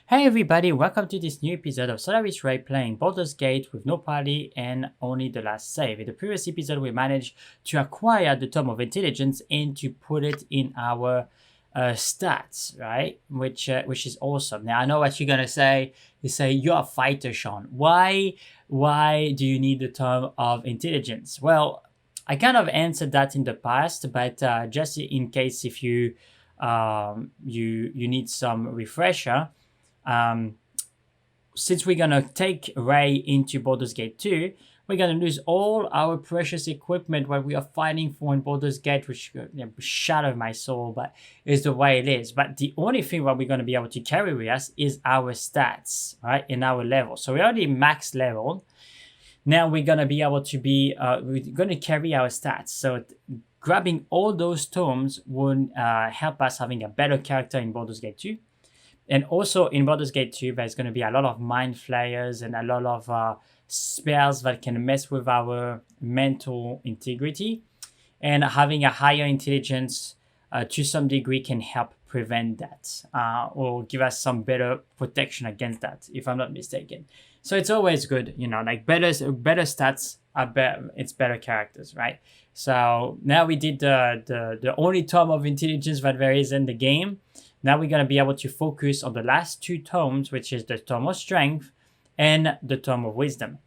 Hey everybody, welcome to this new episode of Solaris Ray playing Baldur's Gate with no party and only the last save. In the previous episode we managed to acquire the Tome of Intelligence and to put it in our stats, right? Which is awesome. Now I know what you're gonna say. You say you're a fighter, Sean. Why do you need the Tome of Intelligence? Well, I kind of answered that in the past, but just in case if you you need some refresher. Since we're gonna take Ray into Baldur's Gate 2, we're gonna lose all our precious equipment what we are fighting for in Baldur's Gate, which shatter my soul, but is the way it is. But the only thing what we're gonna be able to carry with us is our stats, right? In our level. So we're already max level. Now we're gonna be able to be we're gonna carry our stats. So grabbing all those tomes would help us having a better character in Baldur's Gate 2. And also in Baldur's Gate 2, there's going to be a lot of mind flayers and a lot of spells that can mess with our mental integrity. And having a higher intelligence to some degree can help prevent that or give us some better protection against that, if I'm not mistaken. So it's always good, like better stats are better, it's better characters, right? So now we did the only Tome of Intelligence that there is in the game. Now we're going to be able to focus on the last two tomes, which is the Tome of Strength and the Tome of Wisdom.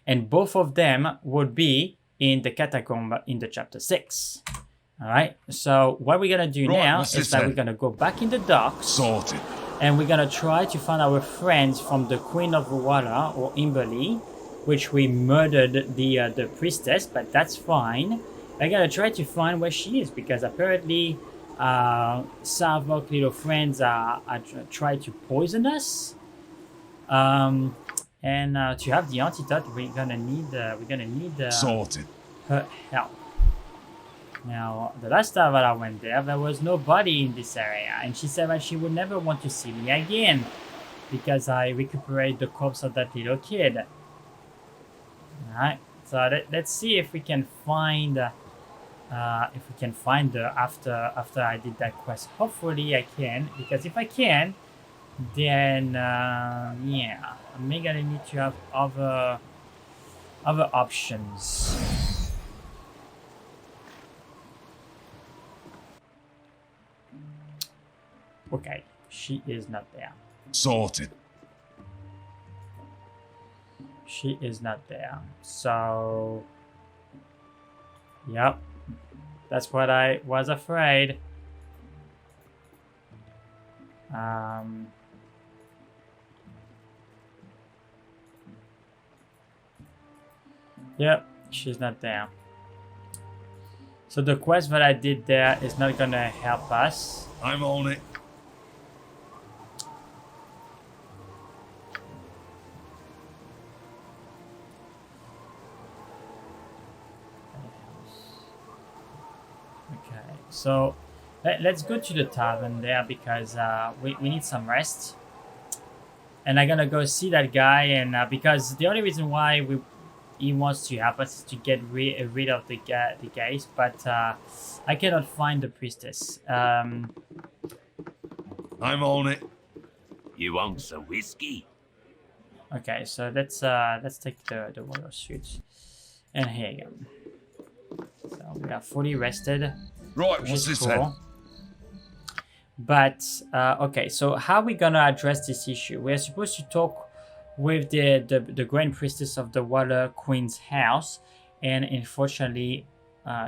And both of them would be in the catacomb in the chapter 6. All right. So what we're going to do now is that we're going to go back in the docks. Sorted. And we're going to try to find our friends from the Queen of the Water, or Imberly, which we murdered the priestess, but that's fine. I got to try to find where she is, because apparently Savok little friends are try to poison us, and to have the antidote we're gonna need Sorted. her help. Now the last time that I went there was nobody in this area, and she said that she would never want to see me again because I recuperated the corpse of that little kid. Alright, so let's see if we can find after I did that quest. Hopefully I can, because if I can, then yeah, I'm gonna need to have other options. Okay, she is not there. Sorted. She is not there. So, yep. That's what I was afraid. Yep, she's not there. So the quest that I did there is not gonna help us. I'm on it. So let's go to the tavern there, because we need some rest. And I'm gonna go see that guy, and because the only reason why he wants to help us is to get rid of the guys, but I cannot find the priestess. I'm on it. You want some whiskey? Okay, so let's take the water suit. And here you go. So we are fully rested. Right, what's this then? But okay, so how are we gonna address this issue? We're supposed to talk with the Grand Priestess of the Water Queen's house, and unfortunately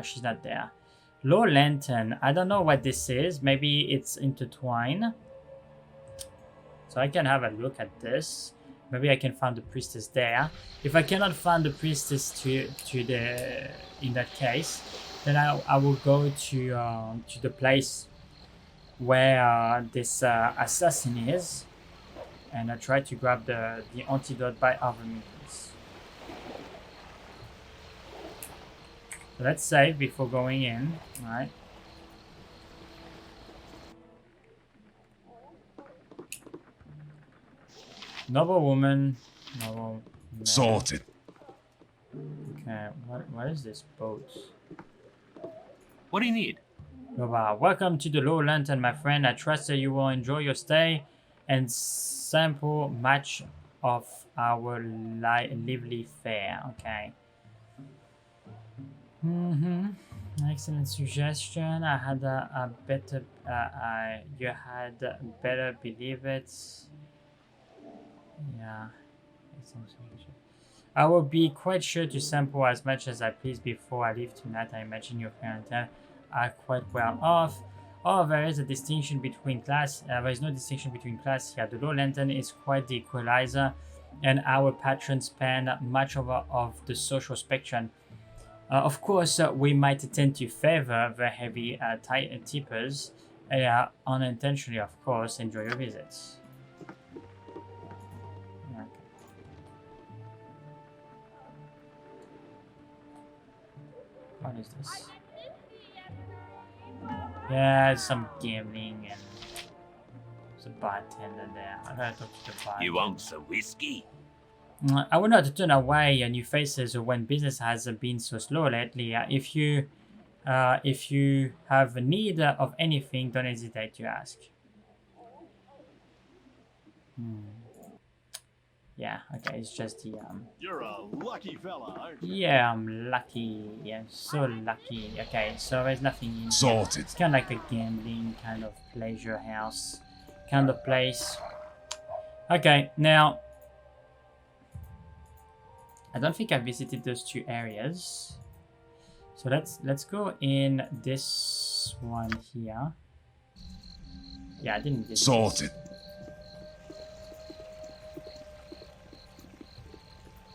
she's not there. Low Lantern, I don't know what this is. Maybe it's intertwined. So I can have a look at this. Maybe I can find the priestess there. If I cannot find the priestess in that case, then I will go to the place where this assassin is, and I try to grab the antidote by other means. So let's save before going in, right? Noble woman, noble man. Sorted. Okay, what is this boat? What do you need? Welcome to the Low Lantern, my friend. I trust that you will enjoy your stay and sample much of our lively fare. Okay. Excellent suggestion. I had a better. You had better believe it. Yeah. Excellent suggestion. I will be quite sure to sample as much as I please before I leave tonight. I imagine your clientele are quite well off. Oh, there is a distinction between class. There is no distinction between class here. The low lantern is quite the equalizer, and our patrons span much of the social spectrum. Of course, we might tend to favor the heavy tippers, unintentionally, of course. Enjoy your visits. Okay. What is this? Yeah, some gambling and there's a bartender there. I gotta talk to the bartender. You want some whiskey? I would not turn away new faces when business has been so slow lately. If you have need of anything, don't hesitate to ask. Yeah, okay, it's just the You're a lucky fella, aren't you? Yeah, I'm lucky. Yeah, so lucky. Okay, so there's nothing in here. Sorted. It's kind of like a gambling kind of pleasure house kind of place. Okay, now I don't think I visited those two areas. So let's go in this one here. Yeah, I didn't visit. Sorted.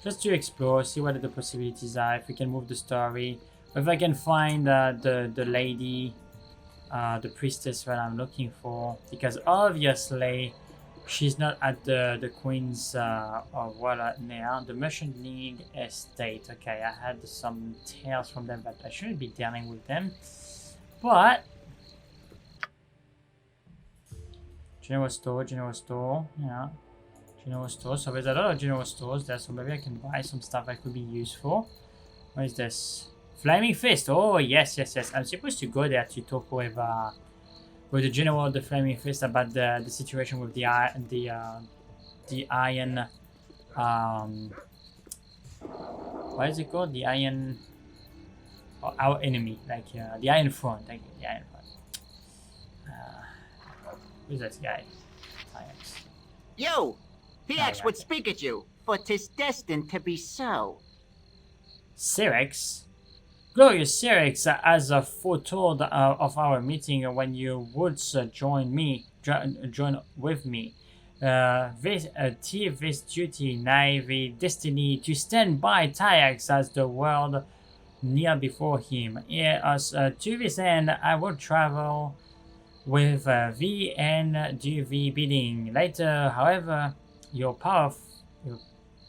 Just to explore, see what the possibilities are, if we can move the story, if I can find the lady, the priestess that I'm looking for, because obviously she's not at the Queen's wallet now. The Merchant League estate. Okay, I had some tales from them, but I shouldn't be dealing with them. But general store, yeah. General store. So there's a lot of general stores there, so maybe I can buy some stuff that could be useful. What is this? Flaming Fist. Oh yes. I'm supposed to go there to talk with the general of the Flaming Fist about the situation with the iron what is it called? The iron, our enemy, like the Iron Front. Thank you, the Iron Front. Who's that guy? Thanks. You! PX yeah. would speak at you, for 'tis destined to be so. Syrinx? Glorious Syrinx, as foretold of our meeting when you would join with me. This duty, nay, the destiny to stand by Tyax as the world near before him. As to this end, I will travel with thee and do the bidding. Later, however, your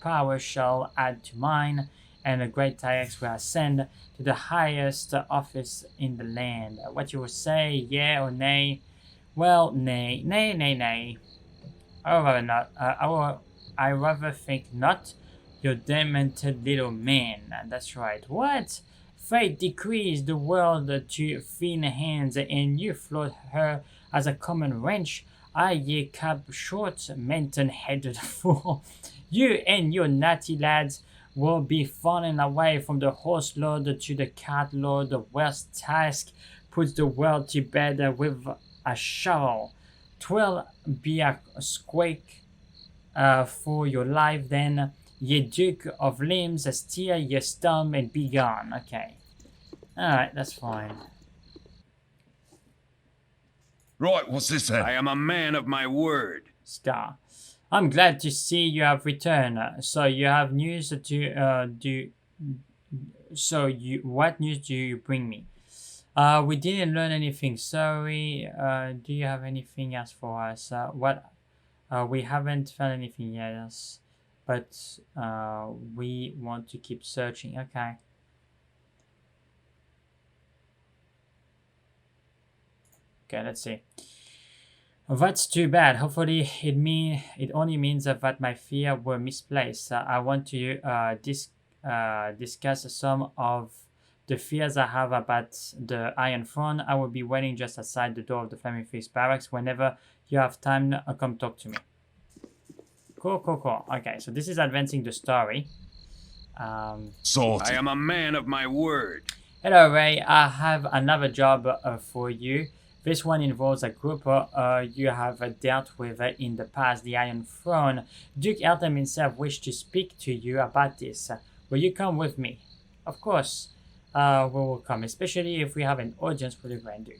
power shall add to mine, and the great Tyax will ascend to the highest office in the land. What you will say, yeah or nay? Well, nay. I rather not. I rather think not. You demented little man. That's right. What? Fate decrees the world to thin hands, and you float her as a common wrench. I ye cap short, menton-headed fool. You and your naughty lads will be falling away from the horse lord to the cart lord. The worst task puts the world to bed with a shovel. 'Twill be a squeak for your life then, ye Duke of Limbs. Steer ye stump and be gone. Okay. Alright, that's fine. Right, what's this then? I am a man of my word. Scar. I'm glad to see you have returned. So you have news to do. So what news do you bring me? We didn't learn anything. Sorry. Do you have anything else for us? We haven't found anything yet, but we want to keep searching. Okay. Okay, let's see. That's too bad. Hopefully it only means that my fear were misplaced. I want to discuss some of the fears I have about the Iron Throne. I will be waiting just outside the door of the Flaming Fist barracks. Whenever You have time, come talk to me. Cool. Okay, so this is advancing the story. Sorted. I am a man of my word. Hello, Ray. I have another job for you. This one involves a group you have dealt with in the past, the Iron Throne. Duke Eltham himself wished to speak to you about this. Will you come with me? Of course, we will come, especially if we have an audience with the Grand Duke.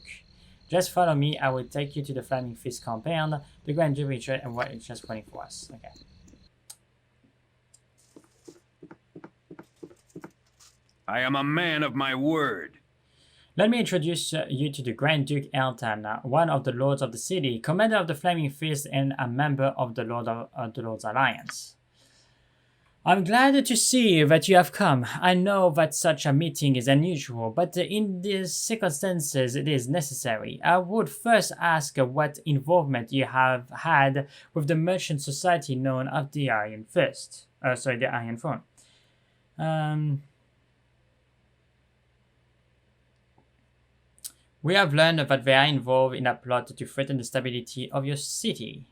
Just follow me. I will take you to the Flaming Fist compound. The Grand Duke is just waiting for us. Okay. I am a man of my word. Let me introduce you to the Grand Duke Eltan, one of the Lords of the City, commander of the Flaming Fist, and a member of the Lord's Alliance. I'm glad to see that you have come. I know that such a meeting is unusual, but in these circumstances it is necessary. I would first ask what involvement you have had with the merchant society known as the Iron Fist. The Iron Throne. We have learned that they are involved in a plot to threaten the stability of your city.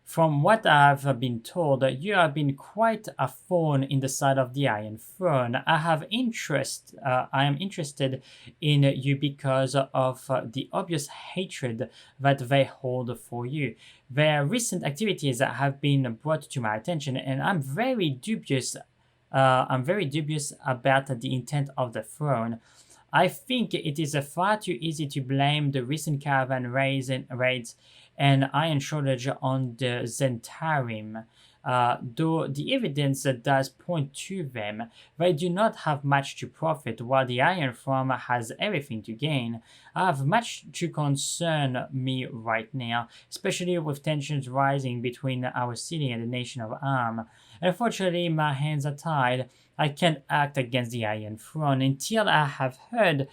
From what I have been told, you have been quite a thorn in the side of the Iron Throne. I am interested in you because of the obvious hatred that they hold for you. Their recent activities have been brought to my attention, and I'm very dubious. About the intent of the throne. I think it is far too easy to blame the recent caravan raids and iron shortage on the Zentarim. Though the evidence does point to them, they do not have much to profit, while the Iron Throne has everything to gain. I have much to concern me right now, especially with tensions rising between our city and the Nation of Arm. Unfortunately, my hands are tied. I can't act against the Iron Throne until I have heard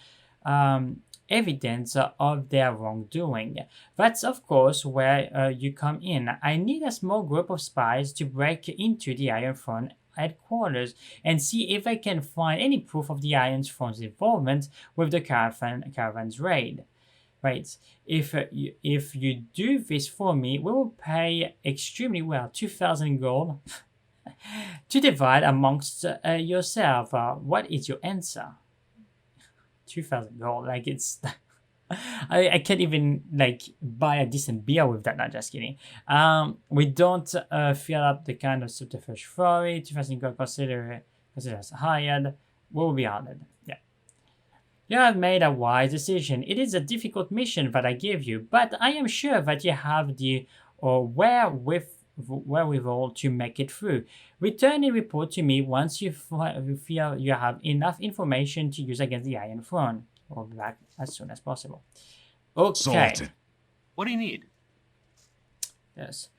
evidence of their wrongdoing. That's of course where you come in. I need a small group of spies to break into the Iron Throne headquarters and see if I can find any proof of the Iron Throne's involvement with the caravan's raid. Right. If you do this for me, we will pay extremely well, 2,000 gold to divide amongst yourself. What is your answer? 2,000 gold, like it's I can't even like buy a decent beer with that. Not just kidding. We don't fill up the kind of subterfuge fury. 2,000 gold consider as hired. Will be honored. Yeah. You have made a wise decision. It is a difficult mission that I give you, but I am sure that you have the wherewithal to make it through. Return a report to me once you feel you have enough information to use against the Iron Throne. We'll be back as soon as possible. Okay. Sorted. What do you need? Yes.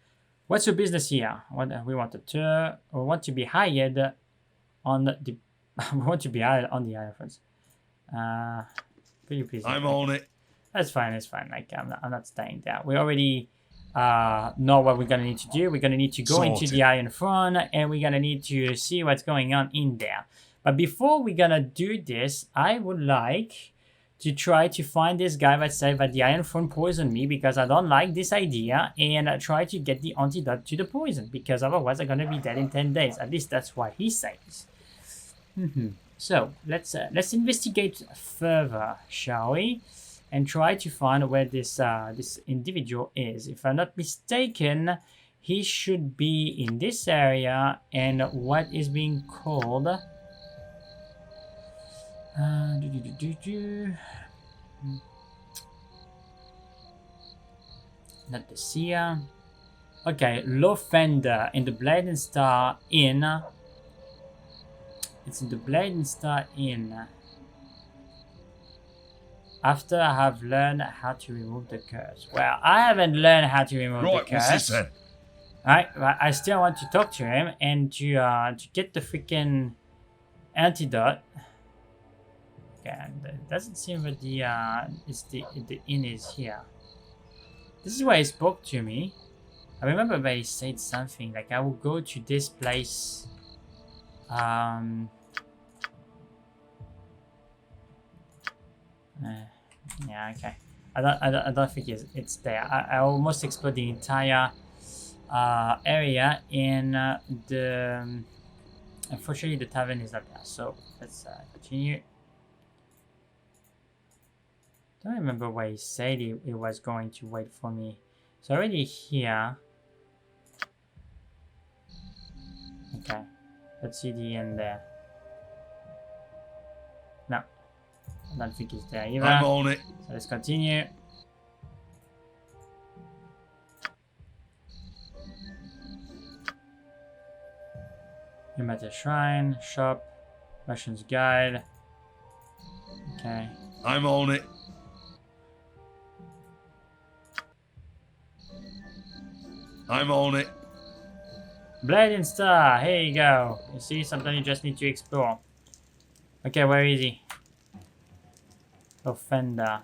What's your business here? We want to be hired on the we want to be hired on the Iron Throne. Pretty please. I'm on it. That's fine. It's fine. Like I'm not staying there. We already know what we're gonna need to do. We're gonna need to go into the Iron Throne, and we're gonna need to see what's going on in there. But before we're gonna do this, I would like to try to find this guy that said that the Iron Throne poisoned me, because I don't like this idea, and try to get the antidote to the poison, because otherwise I'm gonna be dead in 10 days. At least that's what he says. So let's investigate further, shall we? And try to find where this this individual is. If I'm not mistaken, he should be in this area, and what is being called not the seer. Okay, Lofender in the Blade and Star Inn. It's in the Blade and Star Inn. After I have learned how to remove the curse. Well, I haven't learned how to remove the curse. What's this then? Alright, but I still want to talk to him and to get the freaking antidote. Okay, and it doesn't seem that the inn is here. This is why he spoke to me. I remember that he said something like, I will go to this place. Yeah, okay. I don't think it's there. I almost explored the entire area, and the unfortunately the tavern is not there. So let's continue. Don't remember where he said he was going to wait for me. So already here. Okay, let's see the end there. No, I don't think it's there either. I'm on it. So let's continue. You met a shrine, shop, Russian's guide. Okay. I'm on it. I'm on it. Blade and Star, here you go. You see, something you just need to explore. Okay, where is he? Offender.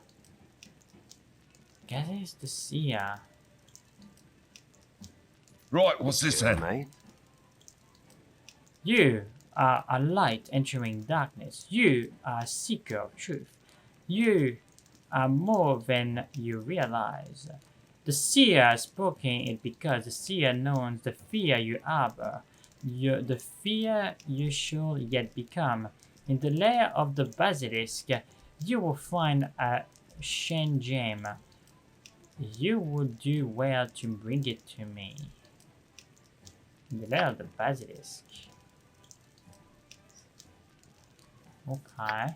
Guess it's the seer. Right, what's this then? Mate. You are a light entering darkness. You are a seeker of truth. You are more than you realize. The seer has spoken it because the seer knows the fear you harbor, the fear you shall yet become. In the lair of the basilisk, you will find a Shen gem. You would do well to bring it to me. In the lair of the basilisk. Okay.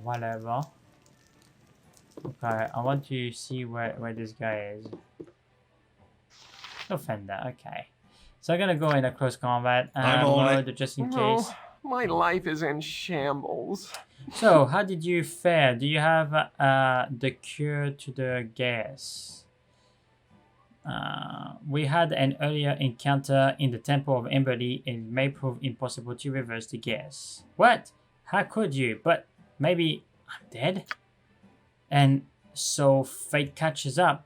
Whatever. Okay, I want to see where this guy is. Offender, okay. So I'm gonna go in a close combat mode just in case. My life is in shambles. So, how did you fare? Do you have the cure to the gas? We had an earlier encounter in the Temple of Emberly. It may prove impossible to reverse the gas. What? How could you? But maybe I'm dead? And so fate catches up.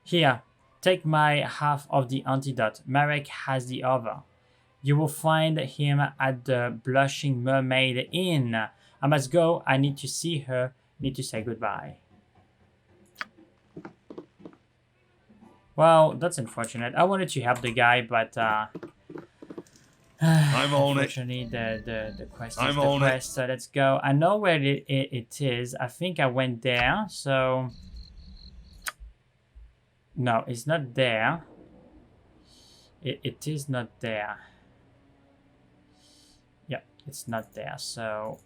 Here, take my half of the antidote. Marek has the other. You will find him at the Blushing Mermaid Inn. I must go. I need to see her. Need to say goodbye. Well, that's unfortunate. I wanted to help the guy, but I'm on it. unfortunately the quest is I'm the on it. quest. So let's go. I know where it is. I think I went there. So no, it's not there. It is not there. Yep, it's not there. So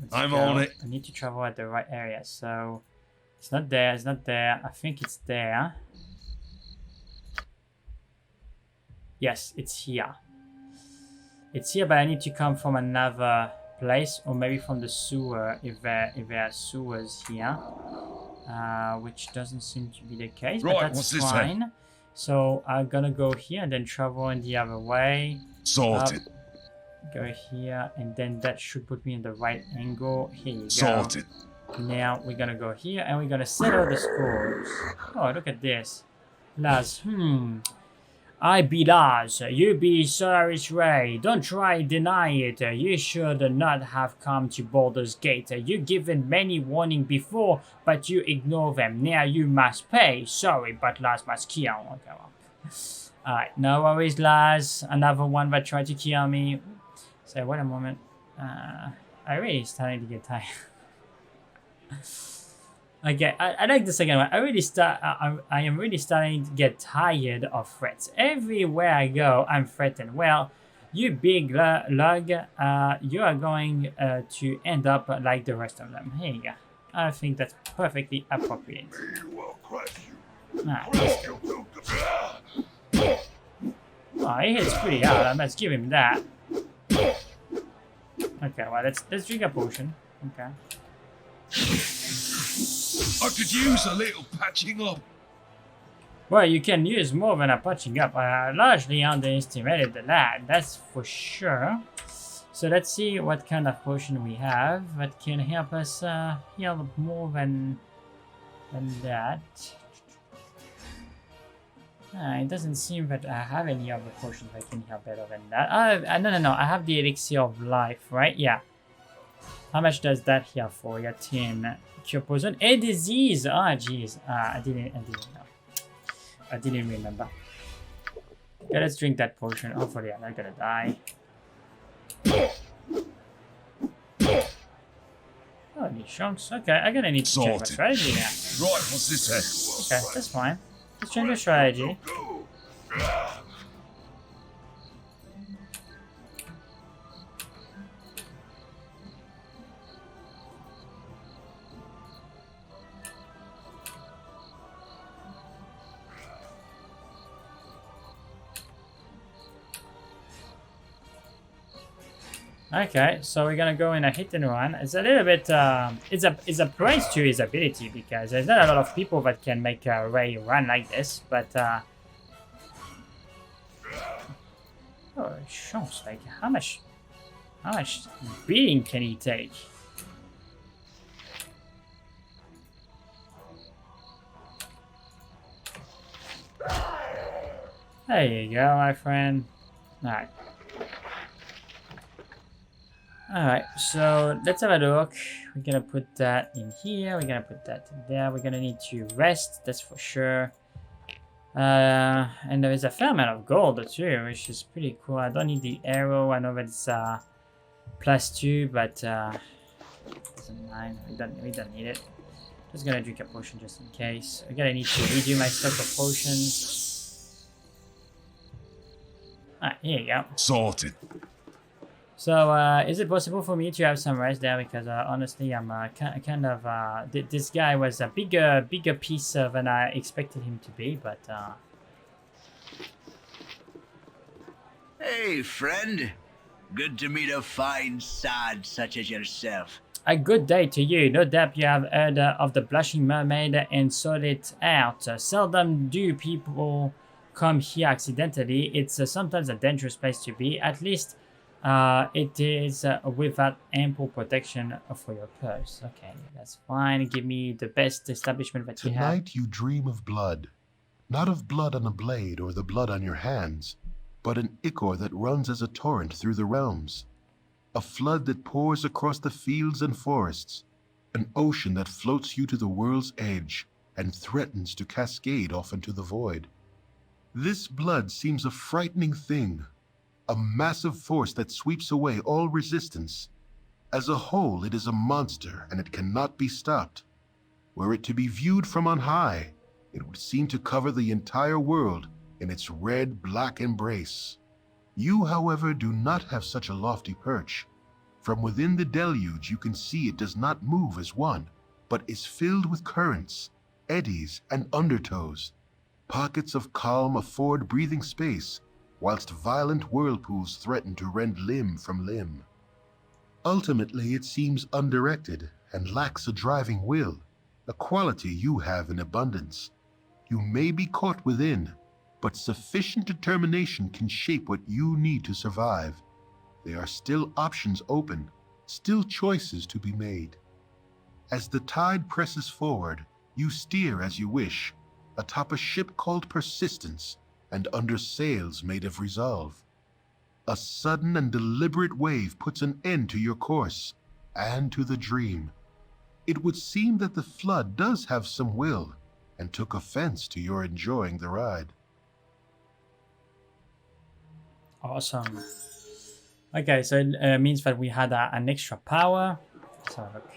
let's I'm go. on it. I need to travel at the right area. So it's not there. It's not there. I think it's there. Yes, it's here. It's here, but I need to come from another place, or maybe from the sewer, if there are sewers here. Which doesn't seem to be the case, Right, but that's what's this fine. then? So I'm gonna go here and then travel in the other way. Sorted. Go here, and then that should put me in the right angle. Here you go. Sorted. Now we're gonna go here, and we're gonna settle the scores. Oh, look at this. Laz, I be Laz, you be Solaris Ray. Don't try deny it. You should not have come to Baldur's Gate. You given many warning before, but you ignore them. Now you must pay. Sorry, but Laz must kill. Okay, well. Alright, no worries, Laz. Another one that tried to kill me. So wait a moment. I really starting to get tired. Okay, I like the second one. I am really starting to get tired of threats. Everywhere I go, I'm threatened. Well, you big lug, you are going to end up like the rest of them. Here you go. I think that's perfectly appropriate. Nice. Oh, he hits pretty hard. I must give him that. Okay, well, let's drink a potion. Okay. I could use a little patching up. Well, you can use more than a patching up. I largely underestimated the lad, that's for sure. So let's see what kind of potion we have that can help us heal more than that. It doesn't seem that I have any other potions that can help better than that. No. I have the elixir of life, right? Yeah. How much does that here for? You got 10. Cure poison. A disease! Ah, jeez. I didn't know. I didn't remember. Okay, let's drink that potion. Hopefully I'm not gonna die. Oh, any chunks? Okay, I'm gonna need to change my Sorted. strategy now. Right, what's this then? Okay, that's fine. Let's change the strategy. Okay, so we're gonna go in a hit and run. It's a little bit, it's a praise to his ability because there's not a lot of people that can make Ray run like this, but oh, chance, like how much beating can he take? There you go, my friend. Alright. Alright, so let's have a look. We're gonna put that in here. We're gonna put that in there. We're gonna need to rest, that's for sure. And there is a fair amount of gold too, which is pretty cool. I don't need the arrow. I know that it's +2, but doesn't mind. We don't need it. Just gonna drink a potion just in case. We're gonna need to redo my stock of potions. Alright, here you go. Sorted. So, is it possible for me to have some rest there? Because honestly, I'm kind of this guy was a bigger piece than I expected him to be, but Hey, friend. Good to meet a fine sod such as yourself. a good day to you. No doubt you have heard of the Blushing Mermaid and sought it out. Seldom do people come here accidentally. It's sometimes a dangerous place to be. At least it is without ample protection for your purse. Okay, that's fine. Give me the best establishment that you have. Tonight you dream of blood. Not of blood on a blade or the blood on your hands, but an ichor that runs as a torrent through the realms. A flood that pours across the fields and forests. An ocean that floats you to the world's edge and threatens to cascade off into the void. This blood seems a frightening thing. A massive force that sweeps away all resistance. As a whole, it is a monster, and it cannot be stopped. Were it to be viewed from on high, it would seem to cover the entire world in its red-black embrace. You, however, do not have such a lofty perch. From within the deluge, you can see it does not move as one, but is filled with currents, eddies, and undertows. Pockets of calm afford breathing space, whilst violent whirlpools threaten to rend limb from limb. Ultimately, it seems undirected and lacks a driving will, a quality you have in abundance. You may be caught within, but sufficient determination can shape what you need to survive. There are still options open, still choices to be made. As the tide presses forward, you steer as you wish, atop a ship called Persistence, and under sails made of resolve. A sudden and deliberate wave puts an end to your course, and to the dream. It would seem that the flood does have some will, and took offense to your enjoying the ride. Awesome. Okay, so it means that we had an extra power. So look.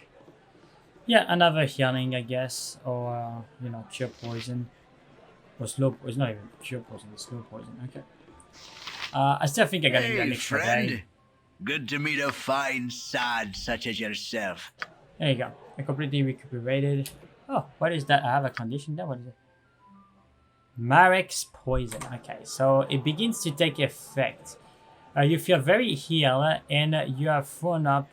Yeah, another healing, I guess, or you know, cure poison. Or slow, it's not even cure poison, it's slow poison. Okay. I still think I got an Hey, extra friend. day. Good to meet a fine sod such as yourself. There you go. I completely recuperated. Oh, what is that? I have a condition there. What is it? Marek's poison. Okay, so it begins to take effect. You feel very healed, and you have thrown up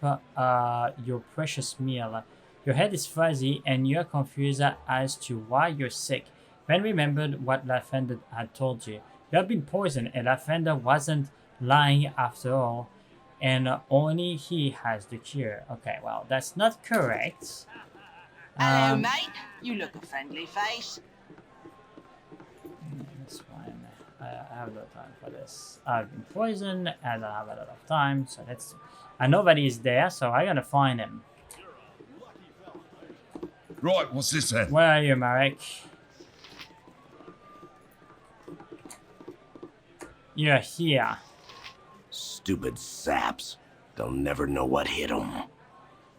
your precious meal. Your head is fuzzy, and you are confused as to why you're sick. Then remembered what Lavender had told you. You have been poisoned, and Lavender wasn't lying after all, and only he has the cure. Okay, well, that's not correct. Hello, mate. You look a friendly face. That's fine. I have no time for this. I've been poisoned, and I have a lot of time, so let's... I know that he's there, so I'm gonna find him. Right, what's this then? Where are you, Marek? You're here. Stupid saps. They'll never know what hit them.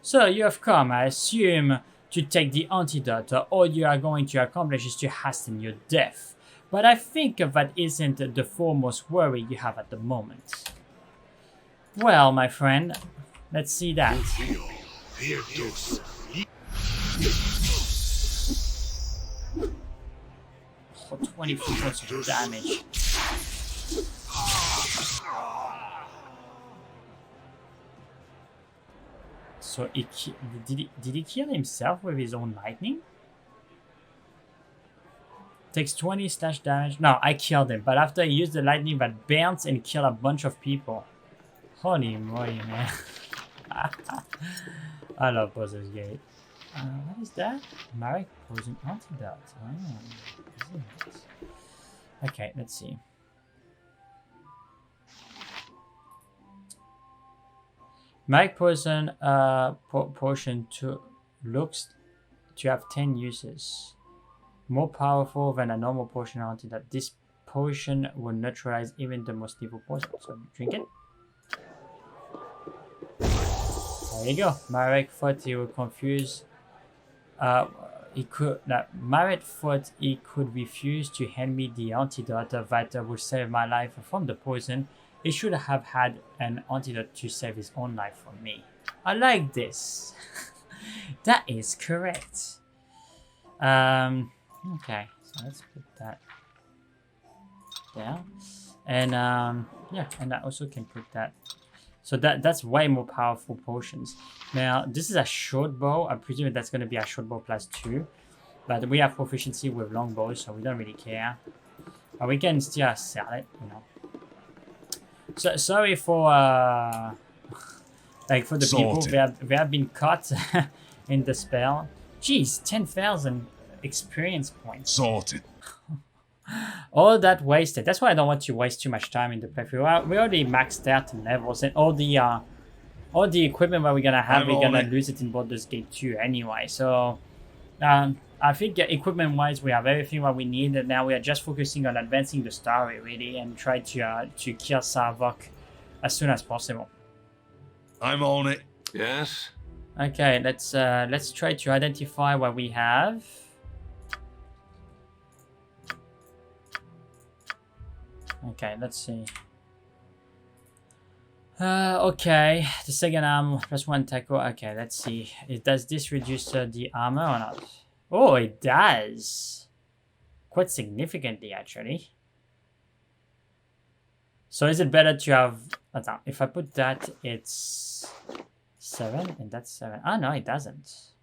So you have come, I assume, to take the antidote. All you are going to accomplish is to hasten your death. But I think that isn't the foremost worry you have at the moment. Well, my friend, let's see that. For 23 points of damage. So did he kill himself with his own lightning? Takes 20 slash damage. No, I killed him. But after he used the lightning that burns and killed a bunch of people. Holy moly, man. I love Baldur's Gate. What is that? Marek poison antidote. Oh, okay, let's see. Marek poison potion looks to have 10 uses. More powerful than a normal potion antidote. This potion will neutralize even the most evil poison. So drink it. There you go. Marek thought he would confuse. Marek thought he could refuse to hand me the antidote that would save my life from the poison. He should have had an antidote to save his own life from me. I like this. That is correct. Okay, so let's put that there. And yeah, and I also can put that. So that's way more powerful potions. Now, this is a short bow. I presume that's going to be a short bow +2. But we have proficiency with long bows, so we don't really care. But we can still sell it, you know. So sorry for like for the people they have been caught in the spell. Jeez, 10,000 experience points. Sorted. All that wasted. That's why I don't want to waste too much time in the playthrough. We already maxed out levels, and all the equipment that we're gonna have, we're gonna lose it in Baldur's Gate 2 anyway. So I think equipment wise we have everything what we need, and now we are just focusing on advancing the story really and try to kill Sarvok as soon as possible. I'm on it. Yes. Okay, let's try to identify what we have. Okay, let's see. Okay, the second arm +1 tackle. Okay, let's see. Does this reduce the armor or not? Oh, it does. Quite significantly, actually. So is it better to have... If I put that, it's 7 and that's 7. Ah, no, it doesn't.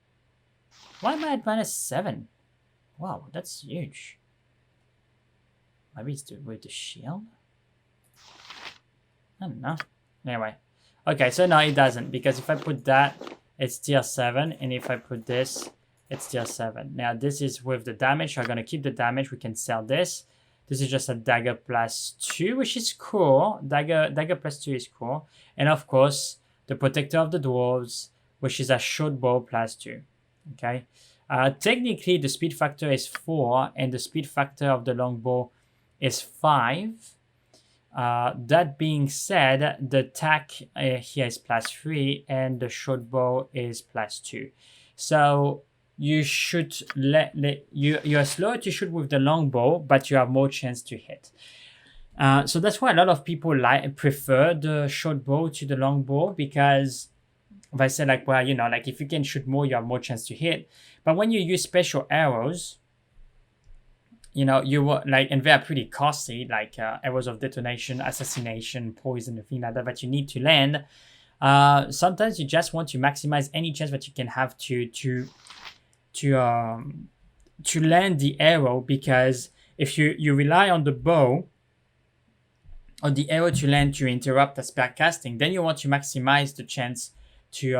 Why am I at -7? Wow, that's huge. Maybe it's with the shield? I don't know. Anyway. Okay, so no, it doesn't. Because if I put that, it's still 7. And if I put this, it's still 7. Now, this is with the damage. So I'm going to keep the damage. We can sell this. This is just a dagger +2, which is cool. Dagger +2 is cool. And of course, the protector of the dwarves, which is a short bow +2. Okay. Technically, the speed factor is 4. And the speed factor of the longbow is 5. That being said, the attack here is +3 and the short bow is +2. So you should you are slower to shoot with the longbow, but you have more chance to hit. So that's why a lot of people prefer the short bow to the longbow, because they say like, well, you know, like if you can shoot more, you have more chance to hit. But when you use special arrows, you know, and they're pretty costly, like arrows of detonation, assassination, poison, and things like that you need to land. Sometimes you just want to maximize any chance that you can have to land the arrow, because if you rely on the bow or the arrow to land to interrupt a spell casting, then you want to maximize the chance to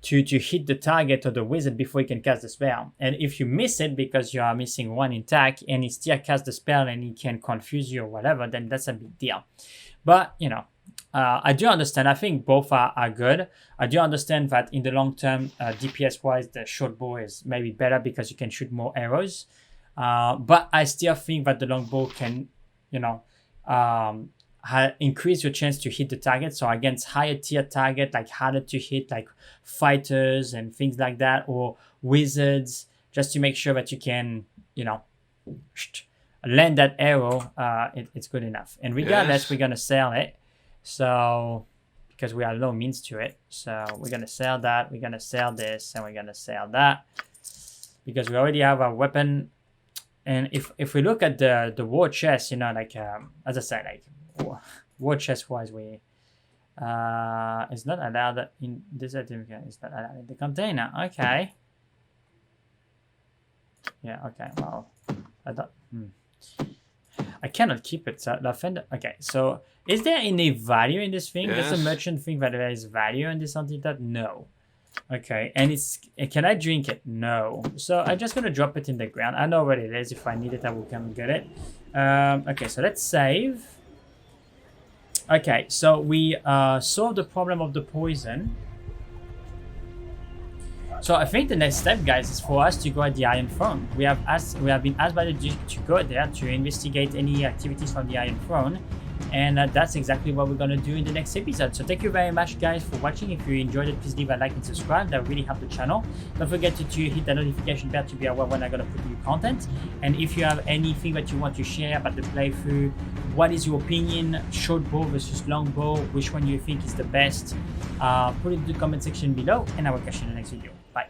to hit the target or the wizard before you can cast the spell. And if you miss it because you are missing one attack and he still casts the spell and he can confuse you or whatever, then that's a big deal. But, you know, I do understand. I think both are good. I do understand that in the long term, DPS wise, the short bow is maybe better because you can shoot more arrows. But I still think that the longbow can, you know, increase your chance to hit the target. So against higher tier target, like harder to hit, like fighters and things like that, or wizards, just to make sure that you can, you know, land that arrow. It's good enough. And regardless, we're gonna sell it. So because we are low means to it, so we're gonna sell that. We're gonna sell this, and we're gonna sell that because we already have a weapon. And if we look at the war chest, you know, like as I said, like war chest wise, we it's not allowed in this certificate. It's not allowed in the container. Okay. Yeah. Okay. Well, I thought. I cannot keep it. So the offender. Okay. So is there any value in this thing? Does the merchant think that there is value in this antidote? No. Okay, and can I drink it? No. So I'm just gonna drop it in the ground. I know where it is. If I need it, I will come and get it. Okay, so let's save. Okay, so we solved the problem of the poison. So I think the next step, guys, is for us to go at the Iron Throne. We have been asked by the Duke to go there to investigate any activities from the Iron Throne. And that's exactly what we're going to do in the next episode. So thank you very much, guys, for watching. If you enjoyed it, please leave a like and subscribe. That really helps the channel. Don't forget to hit the notification bell to be aware when I'm going to put new content. And if you have anything that you want to share about the playthrough, what is your opinion, short bow versus long bow, which one you think is the best, put it in the comment section below, and I will catch you in the next video. Bye.